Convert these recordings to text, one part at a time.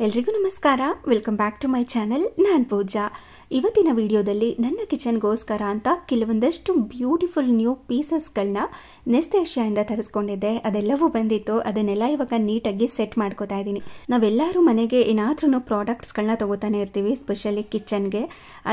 ಎಲ್ರಿಗೂ ನಮಸ್ಕಾರ. Welcome back to my channel. ನಾನು ಪೂಜಾ. ಇವತ್ತಿನ ವಿಡಿಯೋದಲ್ಲಿ ನನ್ನ ಕಿಚನ್ಗೋಸ್ಕರ ಅಂತ ಕೆಲವೊಂದಷ್ಟು ಬ್ಯೂಟಿಫುಲ್ ನ್ಯೂ ಪೀಸಸ್ಗಳನ್ನ ನೆಸ್ಟ್ ಏಷ್ಯಾದಿಂದ ತರಿಸ್ಕೊಂಡಿದ್ದೆ. ಅದೆಲ್ಲವೂ ಬಂದಿತ್ತು. ಅದನ್ನೆಲ್ಲ ಇವಾಗ ನೀಟಾಗಿ ಸೆಟ್ ಮಾಡ್ಕೋತಾ ಇದ್ದೀನಿ. ನಾವೆಲ್ಲರೂ ಮನೆಗೆ ಏನಾದ್ರೂ ಪ್ರಾಡಕ್ಟ್ಸ್ಗಳನ್ನ ತಗೋತಾನೆ ಇರ್ತೀವಿ, ಸ್ಪೆಷಲಿ ಕಿಚನ್ಗೆ.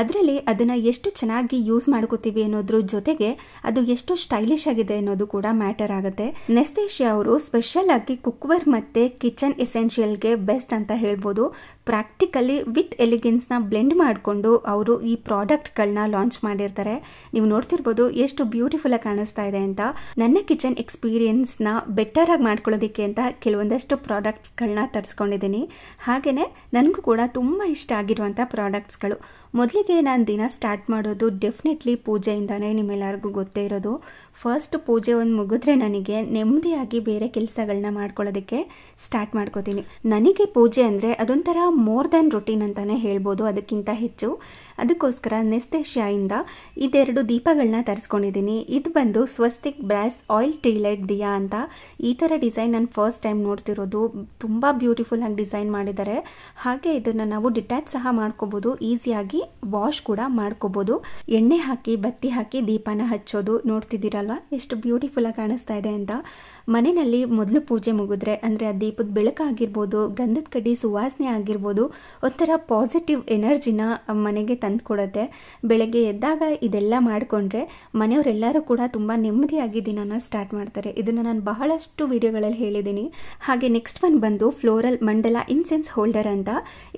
ಅದರಲ್ಲಿ ಅದನ್ನು ಎಷ್ಟು ಚೆನ್ನಾಗಿ ಯೂಸ್ ಮಾಡ್ಕೋತೀವಿ ಅನ್ನೋದ್ರ ಜೊತೆಗೆ ಅದು ಎಷ್ಟು ಸ್ಟೈಲಿಶ್ ಆಗಿದೆ ಅನ್ನೋದು ಕೂಡ ಮ್ಯಾಟರ್ ಆಗುತ್ತೆ. ನೆಸ್ಟ್ ಏಷ್ಯಾ ಅವರು ಸ್ಪೆಷಲ್ ಆಗಿ ಕುಕ್ವೇರ್ ಮತ್ತು ಕಿಚನ್ ಎಸೆನ್ಷಿಯಲ್ಗೆ ಬೆಸ್ಟ್ ಅಂತ ಹೇಳ್ಬೋದು. ಪ್ರಾಕ್ಟಿಕಲಿ ವಿತ್ ಎಲಿಗೆನ್ಸ್ನ ಬ್ಲೆಂಡ್ ಮಾಡಿಕೊಂಡು ಅವರು ಈ ಪ್ರಾಡಕ್ಟ್ಗಳನ್ನ ಲಾಂಚ್ ಮಾಡಿರ್ತಾರೆ. ನೀವು ನೋಡ್ತಿರ್ಬೋದು ಎಷ್ಟು ಬ್ಯೂಟಿಫುಲ್ ಆಗಿ ಕಾಣಿಸ್ತಾ ಇದೆ ಅಂತ. ನನ್ನ ಕಿಚನ್ ಎಕ್ಸ್ಪೀರಿಯನ್ಸ್ನ ಬೆಟರ್ ಆಗಿ ಮಾಡ್ಕೊಳ್ಳೋದಕ್ಕೆ ಅಂತ ಕೆಲವೊಂದಷ್ಟು ಪ್ರಾಡಕ್ಟ್ಸ್ಗಳನ್ನ ತರಿಸ್ಕೊಂಡಿದ್ದೀನಿ. ಹಾಗೆಯೇ ನನಗೂ ಕೂಡ ತುಂಬ ಇಷ್ಟ ಆಗಿರುವಂಥ ಪ್ರಾಡಕ್ಟ್ಸ್ಗಳು. ಮೊದಲಿಗೆ ನಾನು ದಿನ ಸ್ಟಾರ್ಟ್ ಮಾಡೋದು ಡೆಫಿನೆಟ್ಲಿ ಪೂಜೆಯಿಂದನೇ. ನಿಮ್ಮೆಲ್ಲರಿಗೂ ಗೊತ್ತೇ ಇರೋದು. ಫಸ್ಟ್ ಪೂಜೆ ಒಂದು ಮುಗಿದ್ರೆ ನನಗೆ ನೆಮ್ಮದಿಯಾಗಿ ಬೇರೆ ಕೆಲಸಗಳನ್ನ ಮಾಡ್ಕೊಳ್ಳೋದಕ್ಕೆ ಸ್ಟಾರ್ಟ್ ಮಾಡ್ಕೋತೀನಿ. ನನಗೆ ಪೂಜೆ ಅಂದರೆ ಅದೊಂಥರ ಮೋರ್ ದ್ಯಾನ್ ರೊಟೀನ್ ಅಂತಲೇ ಹೇಳ್ಬೋದು, ಅದಕ್ಕಿಂತ ಹೆಚ್ಚು. ಅದಕ್ಕೋಸ್ಕರ ನೆಸ್ಟ್ ಏಷ್ಯಾಯಿಂದ ಇದೆರಡು ದೀಪಗಳನ್ನ ತರಿಸ್ಕೊಂಡಿದ್ದೀನಿ. ಇದು ಬಂದು Swastik brass oil tea light diya ಅಂತ. ಈ ಥರ ಡಿಸೈನ್ ನಾನು ಫಸ್ಟ್ ಟೈಮ್ ನೋಡ್ತಿರೋದು. ತುಂಬ ಬ್ಯೂಟಿಫುಲ್ ಆಗಿ ಡಿಸೈನ್ ಮಾಡಿದ್ದಾರೆ. ಹಾಗೆ ಇದನ್ನು ನಾವು ಡಿಟ್ಯಾಚ್ ಸಹ ಮಾಡ್ಕೋಬೋದು, ಈಸಿಯಾಗಿ ವಾಶ್ ಕೂಡ ಮಾಡ್ಕೋಬೋದು. ಎಣ್ಣೆ ಹಾಕಿ ಬತ್ತಿ ಹಾಕಿ ದೀಪನ ಹಚ್ಚೋದು. ನೋಡ್ತಿದ್ದೀರಲ್ವ ಎಷ್ಟು ಬ್ಯೂಟಿಫುಲ್ ಆಗಿ ಕಾಣಿಸ್ತಾ ಇದೆ ಅಂತ. ಮನೆಯಲ್ಲಿ ಮೊದಲು ಪೂಜೆ ಮುಗಿದ್ರೆ ಅಂದರೆ ಆ ದೀಪದ ಬೆಳಕಾಗಿರ್ಬೋದು, ಗಂಧದ ಕಡ್ಡಿ ಸುವಾಸನೆ ಆಗಿರ್ಬೋದು, ಒಂಥರ ಪಾಸಿಟಿವ್ ಎನರ್ಜಿನ ಮನೆಗೆ ತಂದು ಕೊಡುತ್ತೆ. ಬೆಳಗ್ಗೆ ಎದ್ದಾಗ ಇದೆಲ್ಲ ಮಾಡಿಕೊಂಡ್ರೆ ಮನೆಯವರೆಲ್ಲರೂ ಕೂಡ ತುಂಬ ನೆಮ್ಮದಿಯಾಗಿ ದಿನನ ಸ್ಟಾರ್ಟ್ ಮಾಡ್ತಾರೆ. ಇದನ್ನು ನಾನು ಬಹಳಷ್ಟು ವಿಡಿಯೋಗಳಲ್ಲಿ ಹೇಳಿದ್ದೀನಿ. ಹಾಗೆ ನೆಕ್ಸ್ಟ್ ಒನ್ ಬಂದು ಫ್ಲೋರಲ್ ಮಂಡಲ ಇನ್ಸೆನ್ಸ್ ಹೋಲ್ಡರ್ ಅಂತ.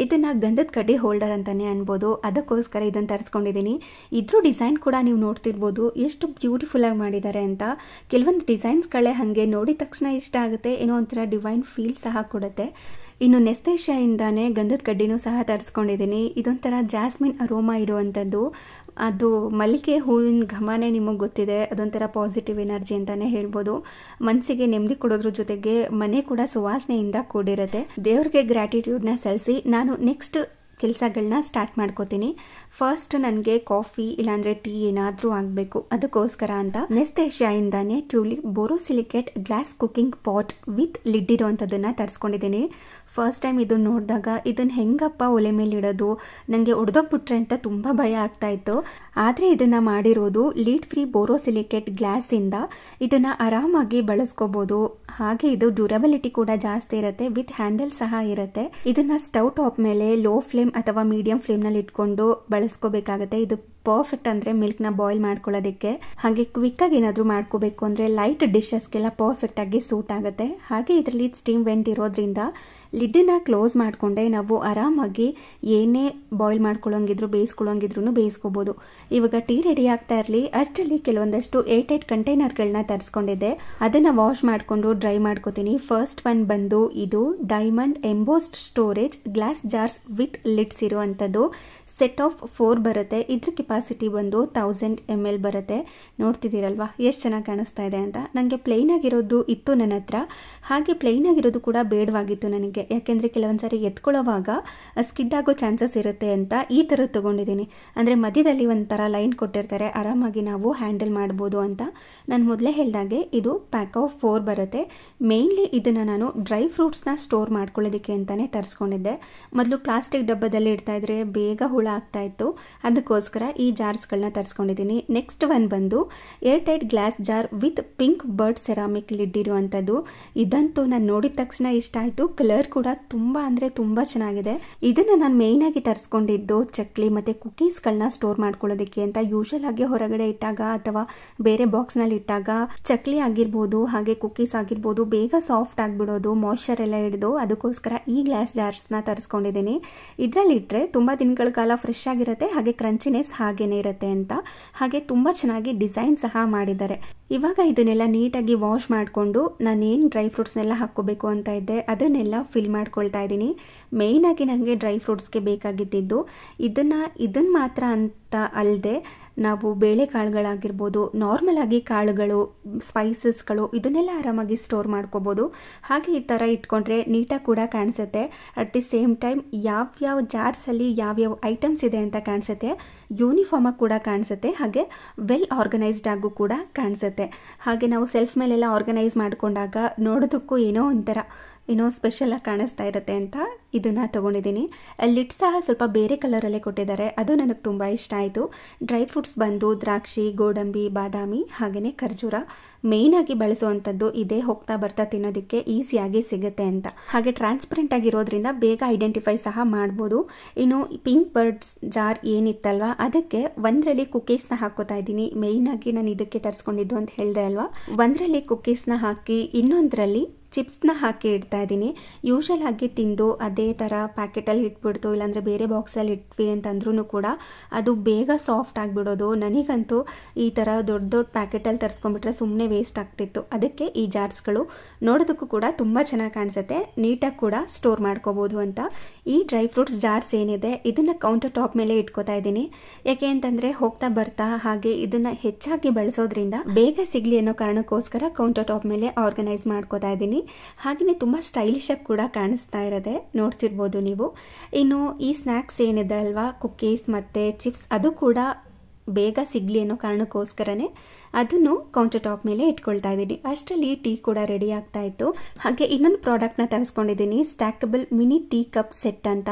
ಇದನ್ನು ಗಂಧದ ಕಡ್ಡಿ ಹೋಲ್ಡರ್ ಅಂತಲೇ ಅನ್ಬೋದು. ಅದಕ್ಕೋಸ್ಕರ ಇದನ್ನು ತರಿಸ್ಕೊಂಡಿದ್ದೀನಿ. ಇದ್ರ ಡಿಸೈನ್ ಕೂಡ ನೀವು ನೋಡ್ತಿರ್ಬೋದು ಎಷ್ಟು ಬ್ಯೂಟಿಫುಲ್ಲಾಗಿ ಮಾಡಿದ್ದಾರೆ ಅಂತ. ಕೆಲವೊಂದು ಡಿಸೈನ್ಸ್ಗಳೇ ಹಾಗೆ ನೋಡಿದ ತಕ್ಷಣ ಇಷ್ಟ ಆಗುತ್ತೆ, ಏನೋ ಒಂಥರ ಡಿವೈನ್ ಫೀಲ್ ಸಹ ಕೊಡುತ್ತೆ. ಇನ್ನು ನೆಸ್ಟ್ ಏಷ್ಯಾಯಿಂದಾನೇ ಗಂಧದ ಕಡ್ಡಿನೂ ಸಹ ತರಿಸ್ಕೊಂಡಿದ್ದೀನಿ. ಇದೊಂಥರ ಜಾಸ್ಮಿನ್ ಅರೋಮಾ ಇರುವಂಥದ್ದು. ಅದು ಮಲ್ಲಿಗೆ ಹೂವಿನ ಘಮನೇ ನಿಮಗೆ ಗೊತ್ತಿದೆ. ಅದೊಂಥರ ಪಾಸಿಟಿವ್ ಎನರ್ಜಿ ಅಂತಲೇ ಹೇಳ್ಬೋದು. ಮನಸ್ಸಿಗೆ ನೆಮ್ಮದಿ ಕೊಡೋದ್ರ ಜೊತೆಗೆ ಮನೆ ಕೂಡ ಸುವಾಸನೆಯಿಂದ ಕೂಡಿರುತ್ತೆ. ದೇವ್ರಿಗೆ ಗ್ರ್ಯಾಟಿಟ್ಯೂಡ್ನ ಸಲ್ಲಿಸಿ ನಾನು ನೆಕ್ಸ್ಟ್ ಕೆಲಸಗಳನ್ನ ಸ್ಟಾರ್ಟ್ ಮಾಡ್ಕೋತೀನಿ. ಫಸ್ಟ್ ನನಗೆ ಕಾಫಿ ಇಲ್ಲಾಂದರೆ ಟೀ ಏನಾದರೂ ಆಗಬೇಕು. ಅದಕ್ಕೋಸ್ಕರ ಅಂತ ನೆಸ್ಟ್ ಏಷ್ಯಾಯಿಂದಾನೇ tulip borosilicate glass cooking pot with lid ಇರೋವಂಥದ್ದನ್ನು ತರಿಸ್ಕೊಂಡಿದ್ದೀನಿ. ಫಸ್ಟ್ ಟೈಮ್ ಇದನ್ನು ನೋಡಿದಾಗ ಇದನ್ನು ಹೆಂಗಪ್ಪ ಒಲೆ ಮೇಲೆ ಇಡೋದು, ನನಗೆ ಒಡೆದೋಗ್ಬಿಟ್ರೆ ಅಂತ ತುಂಬ ಭಯ ಆಗ್ತಾಯಿತ್ತು. ಆದರೆ ಇದನ್ನು ಮಾಡಿರೋದು ಲೀಡ್ ಫ್ರೀ ಬೋರೋಸಿಲಿಕೇಟ್ ಗ್ಲಾಸಿಂದ. ಇದನ್ನು ಆರಾಮಾಗಿ ಬಳಸ್ಕೋಬೋದು. ಹಾಗೆ ಇದು ಡ್ಯೂರಬಿಲಿಟಿ ಕೂಡ ಜಾಸ್ತಿ ಇರುತ್ತೆ, ವಿತ್ ಹ್ಯಾಂಡಲ್ ಸಹ ಇರುತ್ತೆ. ಇದನ್ನು ಸ್ಟವ್ ಟಾಪ್ ಮೇಲೆ ಲೋ ಫ್ಲೇಮ್ ಅಥವಾ ಮೀಡಿಯಂ ಫ್ಲೇಮ್ನಲ್ಲಿ ಇಟ್ಕೊಂಡು ಬಳಸ್ಕೋಬೇಕಾಗುತ್ತೆ. ಇದು ಪರ್ಫೆಕ್ಟ್ ಅಂದರೆ ಮಿಲ್ಕ್ನ ಬಾಯ್ಲ್ ಮಾಡ್ಕೊಳ್ಳೋದಕ್ಕೆ. ಹಾಗೆ ಕ್ವಿಕ್ಕಾಗಿ ಏನಾದರೂ ಮಾಡ್ಕೋಬೇಕು ಅಂದರೆ ಲೈಟ್ ಡಿಶಸ್ಗೆಲ್ಲ ಪರ್ಫೆಕ್ಟಾಗಿ ಸೂಟ್ ಆಗುತ್ತೆ. ಹಾಗೆ ಇದರಲ್ಲಿ ಸ್ಟೀಮ್ ವೆಂಟ್ ಇರೋದ್ರಿಂದ ಲಿಡ್ಡನ್ನ ಕ್ಲೋಸ್ ಮಾಡಿಕೊಂಡೆ ನಾವು ಆರಾಮಾಗಿ ಏನೇ ಬಾಯ್ಲ್ ಮಾಡ್ಕೊಳ್ಳೋಂಗಿದ್ರು ಬೇಯಿಸ್ಕೊಳ್ಳೋಂಗಿದ್ರು ಬೇಯಿಸ್ಕೋಬೋದು. ಇವಾಗ ಟೀ ರೆಡಿ ಆಗ್ತಾ ಇರಲಿ ಅಷ್ಟರಲ್ಲಿ ಕೆಲವೊಂದಷ್ಟು 8 ಕಂಟೈನರ್ಗಳನ್ನ ತರಿಸ್ಕೊಂಡಿದ್ದೆ. ಅದನ್ನು ವಾಶ್ ಮಾಡಿಕೊಂಡು ಡ್ರೈ ಮಾಡ್ಕೋತೀನಿ. ಫಸ್ಟ್ ಒನ್ ಬಂದು ಇದು diamond embossed storage glass jars with lids ಇರುವಂಥದ್ದು. ಸೆಟ್ ಆಫ್ 4 ಬರುತ್ತೆ. ಇದ್ರ ಕೆಪಾಸಿಟಿ ಬಂದು 1000 ml ಬರುತ್ತೆ. ನೋಡ್ತಿದ್ದೀರಲ್ವಾ ಎಷ್ಟು ಚೆನ್ನಾಗಿ ಕಾಣಿಸ್ತಾ ಇದೆ ಅಂತ. ನನಗೆ ಪ್ಲೈನ್ ಆಗಿರೋದು ಇತ್ತು ನನ್ನ ಹತ್ರ. ಹಾಗೆ ಪ್ಲೈನ್ ಆಗಿರೋದು ಕೂಡ ಬೇಡವಾಗಿತ್ತು ನನಗೆ, ಯಾಕೆಂದರೆ ಕೆಲವೊಂದು ಸಾರಿ ಎತ್ಕೊಳ್ಳೋವಾಗ ಸ್ಕಿಡ್ ಆಗೋ ಚಾನ್ಸಸ್ ಇರುತ್ತೆ ಅಂತ ಈ ಥರದ್ದು ತೊಗೊಂಡಿದ್ದೀನಿ. ಅಂದರೆ ಮಧ್ಯದಲ್ಲಿ ಒಂಥರ ಲೈನ್ ಕೊಟ್ಟಿರ್ತಾರೆ, ಆರಾಮಾಗಿ ನಾವು ಹ್ಯಾಂಡಲ್ ಮಾಡ್ಬೋದು ಅಂತ. ನಾನು ಮೊದಲೇ ಹೇಳಿದಾಗೆ ಇದು ಪ್ಯಾಕ್ ಆಫ್ 4 ಬರುತ್ತೆ. ಮೇಯ್ನ್ಲಿ ಇದನ್ನು ನಾನು ಡ್ರೈ ಫ್ರೂಟ್ಸ್ನ ಸ್ಟೋರ್ ಮಾಡ್ಕೊಳ್ಳೋದಕ್ಕೆ ಅಂತಲೇ ತರಿಸ್ಕೊಂಡಿದ್ದೆ. ಮೊದಲು ಪ್ಲಾಸ್ಟಿಕ್ ಡಬ್ಬದಲ್ಲಿ ಇಡ್ತಾಯಿದ್ರೆ ಬೇಗ ಹುಳ ಆಗ್ತಾ ಇತ್ತು. ಅದಕ್ಕೋಸ್ಕರ ಈ ಜಾರ್ಸ್ಗಳನ್ನ ತರಿಸ್ಕೊಂಡಿದ್ದೀನಿ. ನೆಕ್ಸ್ಟ್ ಒನ್ ಬಂದು air tight glass jar with pink bird ceramic lid ಇರುವಂಥದ್ದು. ಇದಂತೂ ನಾನು ನೋಡಿದ ತಕ್ಷಣ ಇಷ್ಟ ಆಯಿತು. ಕಲರ್ ಕೂಡ ತುಂಬ ಅಂದರೆ ತುಂಬ ಚೆನ್ನಾಗಿದೆ. ಇದನ್ನು ನಾನು ಮೇಯ್ನಾಗಿ ತರಿಸ್ಕೊಂಡಿದ್ದು ಚಕ್ಲಿ ಮತ್ತು ಕುಕೀಸ್ಗಳನ್ನ ಸ್ಟೋರ್ ಮಾಡ್ಕೊಳ್ಳೋದಕ್ಕೆ ಅಂತ. ಯೂಶಲ್ ಆಗಿ ಹೊರಗಡೆ ಇಟ್ಟಾಗ ಅಥವಾ ಬೇರೆ ಬಾಕ್ಸ್ನಲ್ಲಿ ಇಟ್ಟಾಗ ಚಕ್ಲಿ ಆಗಿರ್ಬೋದು ಹಾಗೆ ಕುಕೀಸ್ ಆಗಿರ್ಬೋದು ಬೇಗ ಸಾಫ್ಟ್ ಆಗಿಬಿಡೋದು, ಮಾಯ್ಶ್ಚರ್ ಎಲ್ಲ ಹಿಡಿದು. ಅದಕ್ಕೋಸ್ಕರ ಈ ಗ್ಲಾಸ್ ಜಾರ್ಸ್ನ ತರಿಸ್ಕೊಂಡಿದ್ದೀನಿ. ಇದರಲ್ಲಿ ಇಟ್ಟರೆ ತುಂಬ ದಿನಗಳ ಕಾಲ ಫ್ರೆಶ್ ಆಗಿರುತ್ತೆ, ಹಾಗೆ ಕ್ರಂಚಿನೆಸ್ ಹಾಗೇನೇ ಇರುತ್ತೆ ಅಂತ. ಹಾಗೆ ತುಂಬ ಚೆನ್ನಾಗಿ ಡಿಸೈನ್ ಸಹ ಮಾಡಿದ್ದಾರೆ. ಇವಾಗ ಇದನ್ನೆಲ್ಲ ನೀಟಾಗಿ ವಾಶ್ ಮಾಡಿಕೊಂಡು ನಾನೇನು ಡ್ರೈ ಫ್ರೂಟ್ಸ್ನೆಲ್ಲ ಹಾಕ್ಕೋಬೇಕು ಅಂತ ಇದ್ದೆ ಅದನ್ನೆಲ್ಲ ಫಿಲ್ ಮಾಡ್ಕೊಳ್ತಾ ಇದ್ದೀನಿ. ಮೇಯ್ನಾಗಿ ನನಗೆ ಡ್ರೈ ಫ್ರೂಟ್ಸ್ಗೆ ಬೇಕಾಗಿದ್ದು ಇದನ್ನು ಮಾತ್ರ ಅಂತ ಅಲ್ಲದೆ ನಾವು ಬೇಳೆಕಾಳುಗಳಾಗಿರ್ಬೋದು, ನಾರ್ಮಲ್ ಆಗಿ ಕಾಳುಗಳು, ಸ್ಪೈಸಸ್ಗಳು ಇದನ್ನೆಲ್ಲ ಆರಾಮಾಗಿ ಸ್ಟೋರ್ ಮಾಡ್ಕೋಬೋದು. ಹಾಗೆ ಈ ಥರ ಇಟ್ಕೊಂಡ್ರೆ ನೀಟಾಗಿ ಕೂಡ ಕಾಣಿಸುತ್ತೆ. ಅಟ್ ದಿ ಸೇಮ್ ಟೈಮ್ ಯಾವ್ಯಾವ ಜಾರ್ಸಲ್ಲಿ ಯಾವ್ಯಾವ ಐಟಮ್ಸ್ ಇದೆ ಅಂತ ಕಾಣಿಸುತ್ತೆ. ಯೂನಿಫಾರ್ಮಾಗಿ ಕೂಡ ಕಾಣಿಸುತ್ತೆ. ಹಾಗೆ ವೆಲ್ ಆರ್ಗನೈಸ್ಡ್ ಆಗು ಕೂಡ ಕಾಣಿಸುತ್ತೆ. ಹಾಗೆ ನಾವು ಸೆಲ್ಫ್ ಮೇಲೆಲ್ಲ ಆರ್ಗನೈಸ್ ಮಾಡಿಕೊಂಡಾಗ ನೋಡೋದಕ್ಕೂ ಏನೋ ಒಂಥರ ಏನೋ ಸ್ಪೆಷಲಾಗಿ ಕಾಣಿಸ್ತಾ ಇರುತ್ತೆ ಅಂತ ಇದನ್ನು ತೊಗೊಂಡಿದ್ದೀನಿ. ಲಿಡ್ ಸಹ ಸ್ವಲ್ಪ ಬೇರೆ ಕಲರಲ್ಲೇ ಕೊಟ್ಟಿದ್ದಾರೆ, ಅದು ನನಗೆ ತುಂಬ ಇಷ್ಟ ಆಯಿತು. ಡ್ರೈ ಫ್ರೂಟ್ಸ್ ಬಂದು ದ್ರಾಕ್ಷಿ, ಗೋಡಂಬಿ, ಬಾದಾಮಿ ಹಾಗೆಯೇ ಖರ್ಜೂರ ಮೇಯ್ನಾಗಿ ಬಳಸುವಂಥದ್ದು ಇದೇ. ಹೋಗ್ತಾ ಬರ್ತಾ ತಿನ್ನೋದಕ್ಕೆ ಈಸಿಯಾಗಿ ಸಿಗುತ್ತೆ ಅಂತ. ಹಾಗೆ ಟ್ರಾನ್ಸ್ಪರೆಂಟ್ ಆಗಿರೋದ್ರಿಂದ ಬೇಗ ಐಡೆಂಟಿಫೈ ಸಹ ಮಾಡ್ಬೋದು. ಇನ್ನು ಪಿಂಕ್ ಬರ್ಡ್ಸ್ ಜಾರ್ ಏನಿತ್ತಲ್ವ ಅದಕ್ಕೆ ಒಂದರಲ್ಲಿ ಕುಕ್ಕೀಸ್ನ ಹಾಕೋತಾ ಇದ್ದೀನಿ. ಮೇಯ್ನಾಗಿ ನಾನು ಇದಕ್ಕೆ ತರಿಸ್ಕೊಂಡಿದ್ದು ಅಂತ ಹೇಳಿದೆ ಅಲ್ವಾ. ಒಂದರಲ್ಲಿ ಕುಕ್ಕೀಸ್ನ ಹಾಕಿ ಇನ್ನೊಂದರಲ್ಲಿ ಚಿಪ್ಸ್ನ ಹಾಕಿ ಇಡ್ತಾ ಇದ್ದೀನಿ. ಯೂಶಲ್ ಆಗಿ ತಿಂದು ಅದೇ ಥರ ಪ್ಯಾಕೆಟಲ್ಲಿ ಇಟ್ಬಿಡ್ತು, ಇಲ್ಲಾಂದರೆ ಬೇರೆ ಬಾಕ್ಸಲ್ಲಿ ಇಟ್ವಿ ಅಂತಂದ್ರೂ ಕೂಡ ಅದು ಬೇಗ ಸಾಫ್ಟ್ ಆಗಿಬಿಡೋದು. ನನಗಂತೂ ಈ ಥರ ದೊಡ್ಡ ದೊಡ್ಡ ಪ್ಯಾಕೆಟಲ್ಲಿ ತರಿಸ್ಕೊಂಡ್ಬಿಟ್ರೆ ಸುಮ್ಮನೆ ವೇಸ್ಟ್ ಆಗ್ತಿತ್ತು. ಅದಕ್ಕೆ ಈ ಜಾರ್ಸ್ಗಳು ನೋಡೋದಕ್ಕೂ ಕೂಡ ತುಂಬ ಚೆನ್ನಾಗಿ ಕಾಣಿಸುತ್ತೆ, ನೀಟಾಗಿ ಕೂಡ ಸ್ಟೋರ್ ಮಾಡ್ಕೋಬೋದು ಅಂತ. ಈ ಡ್ರೈ ಫ್ರೂಟ್ಸ್ ಜಾರ್ಸ್ ಏನಿದೆ ಇದನ್ನು ಕೌಂಟರ್ ಟಾಪ್ ಮೇಲೆ ಇಟ್ಕೋತಾ ಇದ್ದೀನಿ. ಯಾಕೆ ಅಂತಂದರೆ ಹೋಗ್ತಾ ಬರ್ತಾ ಹಾಗೆ ಇದನ್ನು ಹೆಚ್ಚಾಗಿ ಬಳಸೋದ್ರಿಂದ ಬೇಗ ಸಿಗಲಿ ಅನ್ನೋ ಕಾರಣಕ್ಕೋಸ್ಕರ ಕೌಂಟರ್ ಟಾಪ್ ಮೇಲೆ ಆರ್ಗನೈಸ್ ಮಾಡ್ಕೋತಾ ಇದ್ದೀನಿ. ಹಾಗೆಯೇ ತುಂಬ ಸ್ಟೈಲಿಶ್ ಆಗಿ ಕೂಡ ಕಾಣಿಸ್ತಾ ಇರೋದೆ ನೋಡ್ತಿರ್ಬೋದು ನೀವು. ಇನ್ನು ಈ ಸ್ನ್ಯಾಕ್ಸ್ ಏನಿದೆ ಅಲ್ವಾ, ಕುಕ್ಕೀಸ್ ಮತ್ತು ಚಿಪ್ಸ್, ಅದು ಕೂಡ ಬೇಗ ಸಿಗಲಿ ಅನ್ನೋ ಕಾರಣಕ್ಕೋಸ್ಕರನೇ ಅದನ್ನು ಕೌಂಟರ್ ಟಾಪ್ ಮೇಲೆ ಇಟ್ಕೊಳ್ತಾ ಇದ್ದೀನಿ. ಅಷ್ಟರಲ್ಲಿ ಟೀ ಕೂಡ ರೆಡಿ ಆಗ್ತಾ ಇತ್ತು. ಹಾಗೆ ಇನ್ನೊಂದು ಪ್ರಾಡಕ್ಟ್ನ ತರಿಸ್ಕೊಂಡಿದ್ದೀನಿ, ಸ್ಟ್ಯಾಕಬಲ್ ಮಿನಿ ಟೀ ಕಪ್ ಸೆಟ್ ಅಂತ.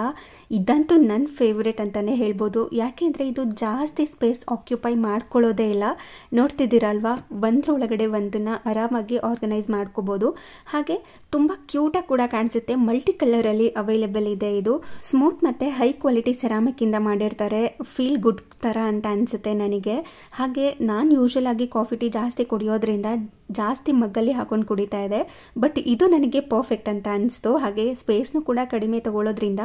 ಇದಂತೂ ನನ್ನ ಫೇವ್ರೇಟ್ ಅಂತಲೇ ಹೇಳ್ಬೋದು. ಯಾಕೆಂದರೆ ಇದು ಜಾಸ್ತಿ ಸ್ಪೇಸ್ ಆಕ್ಯುಪೈ ಮಾಡ್ಕೊಳ್ಳೋದೇ ಇಲ್ಲ. ನೋಡ್ತಿದ್ದೀರಲ್ವಾ, ಒಂದರೊಳಗಡೆ ಒಂದನ್ನು ಆರಾಮಾಗಿ ಆರ್ಗನೈಸ್ ಮಾಡ್ಕೋಬೋದು. ಹಾಗೆ ತುಂಬ ಕ್ಯೂಟಾಗಿ ಕೂಡ ಕಾಣಿಸುತ್ತೆ. ಮಲ್ಟಿ ಕಲರಲ್ಲಿ ಅವೈಲೇಬಲ್ ಇದೆ. ಇದು ಸ್ಮೂತ್ ಮತ್ತು ಹೈ ಕ್ವಾಲಿಟಿ ಸೆರಾಮಿಕ್ಕಿಂದ ಮಾಡಿರ್ತಾರೆ. ಫೀಲ್ ಗುಡ್ ಥರ ಅಂತ ಅನಿಸುತ್ತೆ ನನಗೆ. ಹಾಗೆ ನಾನು ಯೂಶಲ್ ಆಗಿ ಕಾಫಿ ಟೀ ಜಾಸ್ತಿ ಕುಡಿಯೋದ್ರಿಂದ ಜಾಸ್ತಿ ಮಗ್ಗಲ್ಲಿ ಹಾಕೊಂಡು ಕುಡಿತಾ ಇದೆ. ಬಟ್ ಇದು ನನಗೆ ಪರ್ಫೆಕ್ಟ್ ಅಂತ ಅನಿಸ್ತು. ಹಾಗೆ ಸ್ಪೇಸ್ನು ಕೂಡ ಕಡಿಮೆ ತಗೊಳ್ಳೋದ್ರಿಂದ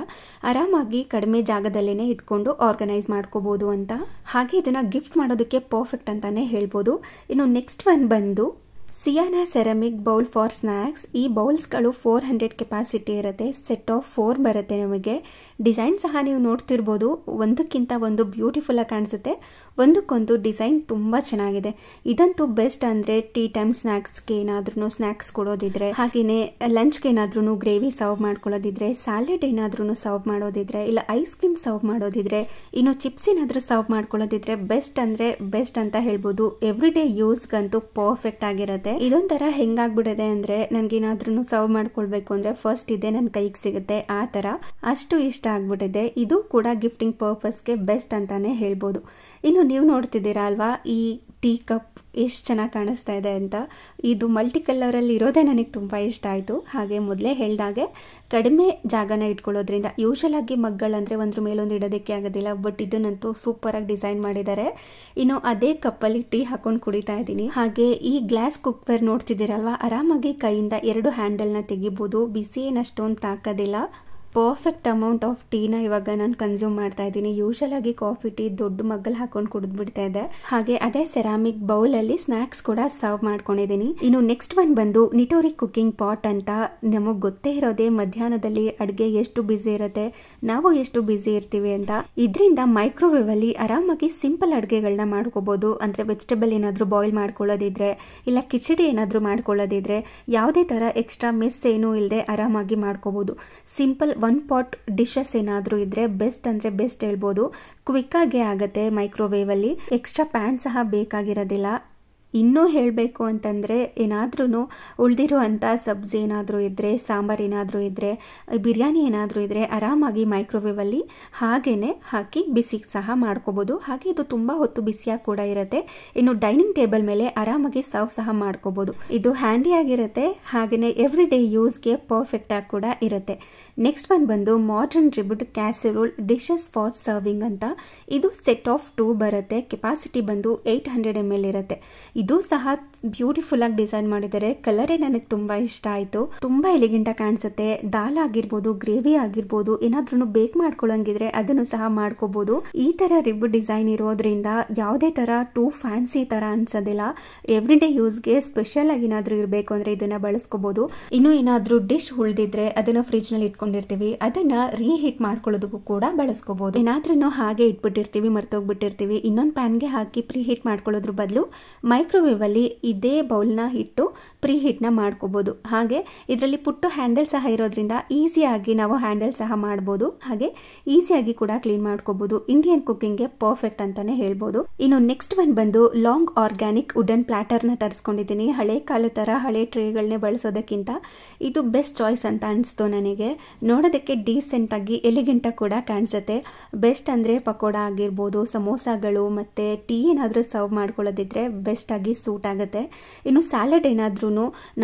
ಆರಾಮಾಗಿ ಕಡಿಮೆ ಜಾಗದಲ್ಲೇ ಇಟ್ಕೊಂಡು ಆರ್ಗನೈಸ್ ಮಾಡ್ಕೋಬೋದು ಅಂತ. ಹಾಗೆ ಇದನ್ನು ಗಿಫ್ಟ್ ಮಾಡೋದಕ್ಕೆ ಪರ್ಫೆಕ್ಟ್ ಅಂತಲೇ ಹೇಳ್ಬೋದು. ಇನ್ನು ನೆಕ್ಸ್ಟ್ ಒನ್ ಬಂದು Siyana ceramic bowl for snacks. ಈ ಬೌಲ್ಸ್ಗಳು 400 ಕೆಪಾಸಿಟಿ ಇರುತ್ತೆ. ಸೆಟ್ ಆಫ್ 4 ಬರುತ್ತೆ ನಮಗೆ. ಡಿಸೈನ್ ಸಹ ನೀವು ನೋಡ್ತಿರ್ಬೋದು, ಒಂದಕ್ಕಿಂತ ಒಂದು ಬ್ಯೂಟಿಫುಲ್ಲಾಗಿ ಕಾಣಿಸುತ್ತೆ. ಒಂದಕ್ಕೊಂದು ಡಿಸೈನ್ ತುಂಬ ಚೆನ್ನಾಗಿದೆ. ಇದಂತೂ ಬೆಸ್ಟ್ ಅಂದರೆ ಟೀ ಟೈಮ್ ಸ್ನ್ಯಾಕ್ಸ್ಗೆ ಏನಾದ್ರೂ ಸ್ನ್ಯಾಕ್ಸ್ ಕೊಡೋದಿದ್ರೆ, ಹಾಗೆಯೇ ಲಂಚ್ಗೆ ಏನಾದ್ರೂ ಗ್ರೇವಿ ಸರ್ವ್ ಮಾಡ್ಕೊಳ್ಳೋದಿದ್ರೆ, ಸ್ಯಾಲೆಡ್ ಏನಾದ್ರೂ ಸರ್ವ್ ಮಾಡೋದಿದ್ರೆ, ಇಲ್ಲ ಐಸ್ ಕ್ರೀಮ್ ಸರ್ವ್ ಮಾಡೋದಿದ್ರೆ, ಇನ್ನು ಚಿಪ್ಸ್ ಏನಾದರೂ ಸರ್ವ್ ಮಾಡ್ಕೊಳ್ಳೋದಿದ್ರೆ ಬೆಸ್ಟ್ ಅಂದರೆ ಬೆಸ್ಟ್ ಅಂತ ಹೇಳ್ಬೋದು. ಎವ್ರಿ ಡೇ ಯೂಸ್ಗಂತೂ ಪರ್ಫೆಕ್ಟ್ ಆಗಿರುತ್ತೆ. ಇದೊಂಥರ ಹೆಂಗಾಗ್ಬಿಟ್ಟಿದೆ ಅಂದರೆ ನನಗೇನಾದ್ರೂ ಸರ್ವ್ ಮಾಡ್ಕೊಳ್ಬೇಕು ಅಂದರೆ ಫಸ್ಟ್ ಇದೆ ನನ್ನ ಕೈಗೆ ಸಿಗುತ್ತೆ, ಆ ಥರ ಅಷ್ಟು ಇಷ್ಟ ಆಗ್ಬಿಟ್ಟಿದೆ. ಇದು ಕೂಡ ಗಿಫ್ಟಿಂಗ್ ಪರ್ಪಸ್ಗೆ ಬೆಸ್ಟ್ ಅಂತಾನೆ ಹೇಳ್ಬೋದು. ಇನ್ನು ನೀವು ನೋಡ್ತಿದ್ದೀರಾ ಅಲ್ವಾ, ಈ ಟೀ ಕಪ್ ಎಷ್ಟು ಚೆನ್ನಾಗಿ ಕಾಣಿಸ್ತಾ ಇದೆ ಅಂತ. ಇದು ಮಲ್ಟಿ ಕಲರಲ್ಲಿ ಇರೋದೇ ನನಗೆ ತುಂಬ ಇಷ್ಟ ಆಯಿತು. ಹಾಗೆ ಮೊದಲೇ ಹೇಳಿದಾಗೆ ಕಡಿಮೆ ಜಾಗನ ಇಟ್ಕೊಳ್ಳೋದ್ರಿಂದ, ಯೂಶಲ್ ಆಗಿ ಮಗ್ಗಳಂದರೆ ಒಂದ್ರ ಮೇಲೊಂದು ಇಡೋದಕ್ಕೆ ಆಗೋದಿಲ್ಲ. ಬಟ್ ಇದನ್ನಂತೂ ಸೂಪರಾಗಿ ಡಿಸೈನ್ ಮಾಡಿದ್ದಾರೆ. ಇನ್ನು ಅದೇ ಕಪ್ಪಲ್ಲಿ ಟೀ ಹಾಕೊಂಡು ಕುಡಿತಾ ಇದ್ದೀನಿ. ಹಾಗೆ ಈ ಗ್ಲಾಸ್ ಕುಕ್ವೇರ್ ನೋಡ್ತಿದ್ದೀರಲ್ವ, ಆರಾಮಾಗಿ ಕೈಯಿಂದ 2 ಹ್ಯಾಂಡಲ್ನ ತೆಗಿಬೋದು. ಬಿಸಿ ಏನಷ್ಟೊಂದು ತಾಕೋದಿಲ್ಲ. ಪರ್ಫೆಕ್ಟ್ ಅಮೌಂಟ್ ಆಫ್ ಟೀನ ಇವಾಗ ನಾನು ಕನ್ಸ್ಯೂಮ್ ಮಾಡ್ತಾ ಇದ್ದೀನಿ. ಯೂಶಲ್ ಆಗಿ ಕಾಫಿ ಟೀ ದೊಡ್ಡ ಮಗ್ಗಲ್ಲಿ ಹಾಕೊಂಡು ಕುಡಿದ್ಬಿಡ್ತಾ ಇದೆ. ಹಾಗೆ ಅದೇ ಸೆರಾಮಿಕ್ ಬೌಲಲ್ಲಿ ಸ್ನ್ಯಾಕ್ಸ್ ಕೂಡ ಸರ್ವ್ ಮಾಡ್ಕೊಂಡಿದ್ದೀನಿ. ಇನ್ನು ನೆಕ್ಸ್ಟ್ ಒನ್ ಬಂದು ನಿಟೋರಿ ಕುಕಿಂಗ್ ಪಾಟ್ ಅಂತ. ನಮಗೆ ಗೊತ್ತೇ ಇರೋದೇ ಮಧ್ಯಾಹ್ನದಲ್ಲಿ ಅಡುಗೆ ಎಷ್ಟು ಬ್ಯುಸಿ ಇರುತ್ತೆ, ನಾವು ಎಷ್ಟು ಬ್ಯುಸಿ ಇರ್ತೀವಿ ಅಂತ. ಇದರಿಂದ ಮೈಕ್ರೋವೇವ್ ಅಲ್ಲಿ ಆರಾಮಾಗಿ ಸಿಂಪಲ್ ಅಡುಗೆಗಳನ್ನ ಮಾಡ್ಕೋಬಹುದು. ಅಂದರೆ ವೆಜಿಟೇಬಲ್ ಏನಾದರೂ ಬಾಯ್ಲ್ ಮಾಡ್ಕೊಳ್ಳೋದಿದ್ರೆ, ಇಲ್ಲ ಕಿಚಡಿ ಏನಾದರೂ ಮಾಡ್ಕೊಳ್ಳೋದಿದ್ರೆ, ಯಾವುದೇ ಥರ ಎಕ್ಸ್ಟ್ರಾ ಮಿಸ್ ಏನೂ ಇಲ್ಲದೆ ಆರಾಮಾಗಿ ಮಾಡ್ಕೋಬಹುದು. ಸಿಂಪಲ್ 1 ಪಾಟ್ ಡಿಶಸ್ ಏನಾದರೂ ಇದ್ದರೆ ಬೆಸ್ಟ್ ಅಂದರೆ ಬೆಸ್ಟ್ ಹೇಳ್ಬೋದು. ಕ್ವಿಕ್ಕಾಗೆ ಆಗುತ್ತೆ ಮೈಕ್ರೋವೇವಲ್ಲಿ. ಎಕ್ಸ್ಟ್ರಾ ಪ್ಯಾನ್ ಸಹ ಬೇಕಾಗಿರೋದಿಲ್ಲ. ಇನ್ನೂ ಹೇಳಬೇಕು ಅಂತಂದರೆ ಏನಾದ್ರೂ ಉಳಿದಿರೋ ಅಂಥ ಸಬ್ಜಿ ಏನಾದರೂ ಇದ್ದರೆ, ಸಾಂಬಾರು ಏನಾದರೂ ಇದ್ದರೆ, ಬಿರಿಯಾನಿ ಏನಾದರೂ ಇದ್ದರೆ ಆರಾಮಾಗಿ ಮೈಕ್ರೋವೇವಲ್ಲಿ ಹಾಗೇ ಹಾಕಿ ಬಿಸಿ ಸಹ ಮಾಡ್ಕೋಬೋದು. ಹಾಗೆ ಇದು ತುಂಬ ಹೊತ್ತು ಬಿಸಿಯಾಗಿ ಕೂಡ ಇರುತ್ತೆ. ಇನ್ನು ಡೈನಿಂಗ್ ಟೇಬಲ್ ಮೇಲೆ ಆರಾಮಾಗಿ ಸರ್ವ್ ಸಹ ಮಾಡ್ಕೋಬೋದು. ಇದು ಹ್ಯಾಂಡಿಯಾಗಿರುತ್ತೆ, ಹಾಗೆಯೇ ಎವ್ರಿ ಡೇ ಯೂಸ್ಗೆ ಪರ್ಫೆಕ್ಟಾಗಿ ಕೂಡ ಇರುತ್ತೆ. ನೆಕ್ಸ್ಟ್ ಒನ್ ಬಂದು modern ribbed casserole dishes for serving ಅಂತ. ಇದು ಸೆಟ್ ಆಫ್ 2 ಬರುತ್ತೆ. ಕೆಪಾಸಿಟಿ ಬಂದು 800 ml ಇರುತ್ತೆ. ಇದು ಸಹ ಬ್ಯೂಟಿಫುಲ್ ಆಗಿ ಡಿಸೈನ್ ಮಾಡಿದ್ದಾರೆ. ಕಲರೇ ನನಗೆ ತುಂಬಾ ಇಷ್ಟ ಆಯಿತು. ತುಂಬಾ ಎಲಿಗೆಂಟ್ ಆಗಿ ಕಾಣಿಸುತ್ತೆ. ದಾಲ್ ಆಗಿರ್ಬೋದು, ಗ್ರೇವಿ ಆಗಿರ್ಬೋದು, ಏನಾದ್ರೂ ಬೇಕ್ ಮಾಡ್ಕೊಳ್ಳಂಗಿದ್ರೆ ಅದನ್ನು ಸಹ ಮಾಡ್ಕೋಬಹುದು. ಈ ತರ ರಿಬ್ ಡಿಸೈನ್ ಇರೋದ್ರಿಂದ ಯಾವುದೇ ತರ ಟೂ ಫ್ಯಾನ್ಸಿ ತರ ಅನ್ಸೋದಿಲ್ಲ. ಎವ್ರಿ ಡೇ ಯೂಸ್ಗೆ ಸ್ಪೆಷಲ್ ಆಗಿ ಏನಾದ್ರೂ ಇರಬೇಕು ಅಂದ್ರೆ ಇದನ್ನ ಬಳಸ್ಕೋಬಹುದು. ಇನ್ನು ಏನಾದ್ರೂ ಡಿಶ್ ಉಳಿದಿದ್ರೆ ಅದನ್ನ ಫ್ರಿಜ್ ನಲ್ಲಿ ಇಟ್ಕೊಂಡಿರ್ತೀವಿ ಅದನ್ನು ರೀಹೀಟ್ ಮಾಡ್ಕೊಳ್ಳೋದಕ್ಕೂ ಕೂಡ ಬಳಸ್ಕೋಬೋದು. ಏನಾದ್ರೂ ಹಾಗೆ ಇಟ್ಬಿಟ್ಟಿರ್ತೀವಿ ಮರ್ತೋಗ್ಬಿಟ್ಟಿರ್ತೀವಿ, ಇನ್ನೊಂದು ಪ್ಯಾನ್ಗೆ ಹಾಕಿ ಪ್ರೀಹೀಟ್ ಮಾಡ್ಕೊಳ್ಳೋದ್ರ ಬದಲು ಮೈಕ್ರೋವೇವಲ್ಲಿ ಇದೇ ಬೌಲ್ನ ಇಟ್ಟು ಪ್ರೀಹೀಟ್ನ ಮಾಡ್ಕೋಬೋದು. ಹಾಗೆ ಇದರಲ್ಲಿ ಪುಟ್ಟು ಹ್ಯಾಂಡಲ್ ಸಹ ಇರೋದ್ರಿಂದ ಈಸಿಯಾಗಿ ನಾವು ಹ್ಯಾಂಡಲ್ ಸಹ ಮಾಡ್ಬೋದು, ಹಾಗೆ ಈಸಿಯಾಗಿ ಕೂಡ ಕ್ಲೀನ್ ಮಾಡ್ಕೋಬೋದು. ಇಂಡಿಯನ್ ಕುಕ್ಕಿಂಗ್ಗೆ ಪರ್ಫೆಕ್ಟ್ ಅಂತಾನೆ ಹೇಳ್ಬೋದು. ಇನ್ನು ನೆಕ್ಸ್ಟ್ ಒನ್ ಬಂದು ಲಾಂಗ್ ಆರ್ಗ್ಯಾನಿಕ್ ವುಡನ್ ಪ್ಲಾಟರ್ನ ತರಿಸ್ಕೊಂಡಿದ್ದೀನಿ. ಹಳೆ ಕಾಲ ಥರ ಹಳೆ ಟ್ರೇಗಳನ್ನೇ ಬಳಸೋದಕ್ಕಿಂತ ಇದು ಬೆಸ್ಟ್ ಚಾಯ್ಸ್ ಅಂತ ಅನಿಸ್ತು ನನಗೆ. ನೋಡೋದಕ್ಕೆ ಡೀಸೆಂಟಾಗಿ ಎಲಿಗೆಂಟಾಗಿ ಕೂಡ ಕಾಣಿಸುತ್ತೆ. ಬೆಸ್ಟ್ ಅಂದರೆ ಪಕೋಡ ಆಗಿರ್ಬೋದು, ಸಮೋಸಾಗಳು ಮತ್ತು ಟೀ ಏನಾದರೂ ಸರ್ವ್ ಮಾಡ್ಕೊಳ್ಳೋದಿದ್ರೆ ಬೆಸ್ಟಾಗಿ ಸೂಟ್ ಆಗುತ್ತೆ. ಇನ್ನು ಸ್ಯಾಲಡ್ ಏನಾದ್ರೂ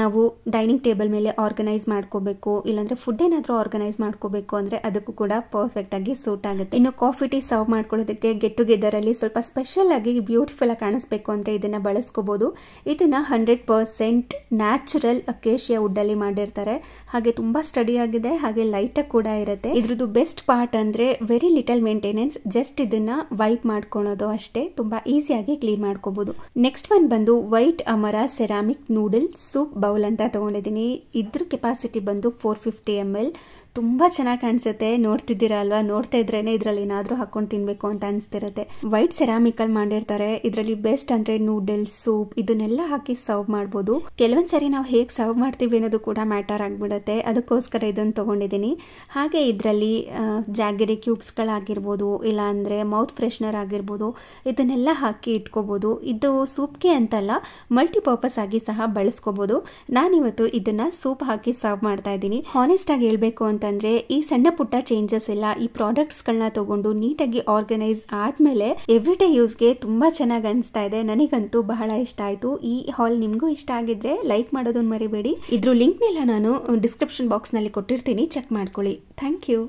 ನಾವು ಡೈನಿಂಗ್ ಟೇಬಲ್ ಮೇಲೆ ಆರ್ಗನೈಸ್ ಮಾಡ್ಕೋಬೇಕು, ಇಲ್ಲಾಂದರೆ ಫುಡ್ ಏನಾದರೂ ಆರ್ಗನೈಸ್ ಮಾಡ್ಕೋಬೇಕು ಅಂದರೆ ಅದಕ್ಕೂ ಕೂಡ ಪರ್ಫೆಕ್ಟಾಗಿ ಸೂಟ್ ಆಗುತ್ತೆ. ಇನ್ನು ಕಾಫಿ ಟೀ ಸರ್ವ್ ಮಾಡ್ಕೊಳ್ಳೋದಕ್ಕೆ ಗೆಟ್ ಟುಗೆದರಲ್ಲಿ ಸ್ವಲ್ಪ ಸ್ಪೆಷಲ್ ಆಗಿ ಬ್ಯೂಟಿಫುಲ್ ಆಗಿ ಕಾಣಿಸ್ಬೇಕು ಅಂದರೆ ಇದನ್ನು ಬಳಸ್ಕೋಬೋದು. ಇದನ್ನು 100% ನ್ಯಾಚುರಲ್ ಅಕೇಶಿಯಾ ವುಡ್ಡಲ್ಲಿ ಮಾಡಿರ್ತಾರೆ. ಹಾಗೆ ತುಂಬ ಸ್ಟಡಿ ಆಗಿದೆ, ಹಾಗೆ ಲೈಟಾಗಿ ಕೂಡ ಇರುತ್ತೆ. ಇದ್ರದ್ದು ಬೆಸ್ಟ್ ಪಾರ್ಟ್ ಅಂದರೆ ವೆರಿ ಲಿಟಲ್ ಮೇಂಟೆನೆನ್ಸ್, ಜಸ್ಟ್ ಇದನ್ನು ವೈಪ್ ಮಾಡ್ಕೊಳೋದು ಅಷ್ಟೇ, ತುಂಬ ಈಸಿಯಾಗಿ ಕ್ಲೀನ್ ಮಾಡ್ಕೋಬೋದು. ನೆಕ್ಸ್ಟ್ ಒನ್ ಬಂದು ವೈಟ್ ಅಮರ ಸೆರಾಮಿಕ್ ನೂಡಲ್ ಸೂಪ್ ಬೌಲ್ ಅಂತ ತೊಗೊಂಡಿದ್ದೀನಿ. ಇದ್ರ ಕೆಪಾಸಿಟಿ ಬಂದು 450 ml. ತುಂಬ ಚೆನ್ನಾಗಿ ಕಾಣಿಸುತ್ತೆ, ನೋಡ್ತಿದ್ದೀರಾ ಅಲ್ವಾ? ನೋಡ್ತಾ ಇದ್ರೇನೆ ಇದರಲ್ಲಿ ಏನಾದರೂ ಹಾಕೊಂಡು ತಿನ್ನಬೇಕು ಅಂತ ಅನಿಸ್ತಿರುತ್ತೆ. ವೈಟ್ ಸೆರಾಮಿಕಲ್ಲಿ ಮಾಡಿರ್ತಾರೆ. ಇದರಲ್ಲಿ ಬೆಸ್ಟ್ ಅಂದರೆ ನೂಡಲ್ಸ್, ಸೂಪ್ ಇದನ್ನೆಲ್ಲ ಹಾಕಿ ಸರ್ವ್ ಮಾಡ್ಬೋದು. ಕೆಲವೊಂದು ಸರಿ ನಾವು ಹೇಗೆ ಸರ್ವ್ ಮಾಡ್ತೀವಿ ಅನ್ನೋದು ಕೂಡ ಮ್ಯಾಟರ್ ಆಗಿಬಿಡುತ್ತೆ, ಅದಕ್ಕೋಸ್ಕರ ಇದನ್ನು ತೊಗೊಂಡಿದ್ದೀನಿ. ಹಾಗೆ ಇದರಲ್ಲಿ ಜಾಗರಿ ಕ್ಯೂಬ್ಸ್ಗಳಾಗಿರ್ಬೋದು, ಇಲ್ಲಾಂದರೆ ಮೌತ್ ಫ್ರೆಶ್ನರ್ ಆಗಿರ್ಬೋದು, ಇದನ್ನೆಲ್ಲ ಹಾಕಿ ಇಟ್ಕೋಬೋದು. ಇದು ಸೂಪ್ಗೆ ಅಂತಲ್ಲ, ಮಲ್ಟಿಪರ್ಪಸ್ ಆಗಿ ಸಹ ಬಳಸ್ಕೋಬೋದು. ನಾನಿವತ್ತು ಇದನ್ನು ಸೂಪ್ ಹಾಕಿ ಸರ್ವ್ ಮಾಡ್ತಾ ಇದ್ದೀನಿ. ಹಾನೆಸ್ಟ್ ಆಗಿ ಹೇಳಬೇಕು ಅಂತಂದರೆ ಈ ಸಣ್ಣ ಪುಟ್ಟ ಚೇಂಜಸ್ ಎಲ್ಲ ಈ ಪ್ರಾಡಕ್ಟ್ಸ್ಗಳನ್ನ ತಗೊಂಡು ನೀಟಾಗಿ ಆರ್ಗನೈಸ್ ಆದಮೇಲೆ ಎವ್ರಿಡೇ ಯೂಸ್ಗೆ ತುಂಬ ಚೆನ್ನಾಗಿ ಅನಿಸ್ತಾ ಇದೆ. ನನಗಂತೂ ಬಹಳ ಇಷ್ಟ ಆಯಿತು. ಈ ಹಾಲ್ ನಿಮಗೂ ಇಷ್ಟ ಆಗಿದ್ರೆ ಲೈಕ್ ಮಾಡೋದನ್ನು ಮರಿಬೇಡಿ. ಇದ್ರ ಲಿಂಕ್ನೆಲ್ಲ ನಾನು ಡಿಸ್ಕ್ರಿಪ್ಷನ್ ಬಾಕ್ಸ್ನಲ್ಲಿ ಕೊಟ್ಟಿರ್ತೀನಿ, ಚೆಕ್ ಮಾಡ್ಕೊಳ್ಳಿ. Thank you.